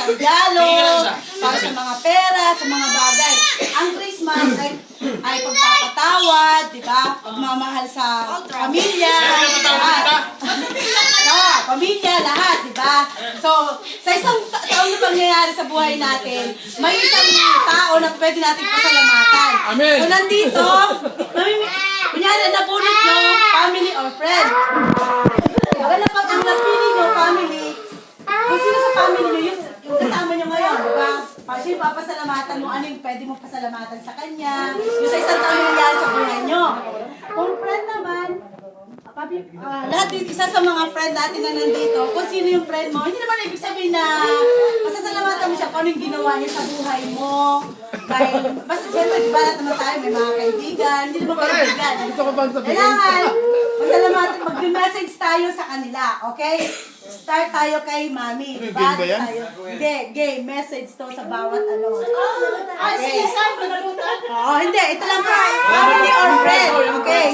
sa regalo, para sa mga pera, sa mga bagay. Ang Christmas ay pagpapatawad, di ba? Pagmamahal sa pamilya, lahat. Pamilya, lahat, di ba? So, sa isang taon na pangyayari sa buhay natin, may isang tao na pwede natin pasalamatan. Amen. So, nandito, kunyari, nabunot nyo, family or friend. Wala pag ang napili nyo, family, kung sino sa family nyo, yung kasama nyo ngayon, di ba? Kasi papasalamatan mo, ano yung pwede mo pasalamatan sa kanya, yung sa isang taon na nangyari sa buhay nyo. Kung friend naman, lahat isa sa mga friend natin na nandito, kung sino yung friend mo, hindi naman ibig sabihin na pasasalamatan mo siya kung ano yung ginawa niya sa buhay mo. Dahil, basta siyempre, di ba lahat naman tayo, may mga kaibigan, hindi naman kaibigan. Kailangan, pasalamatan, mag-message tayo sa kanila, okay? Start tayo kay Mami, di ba? Game ba yan? Hindi, game, message to sa bawat ano. Ay, sige, saan ko nalutan? Oo, hindi, ito lang pa. Family or friend, okay?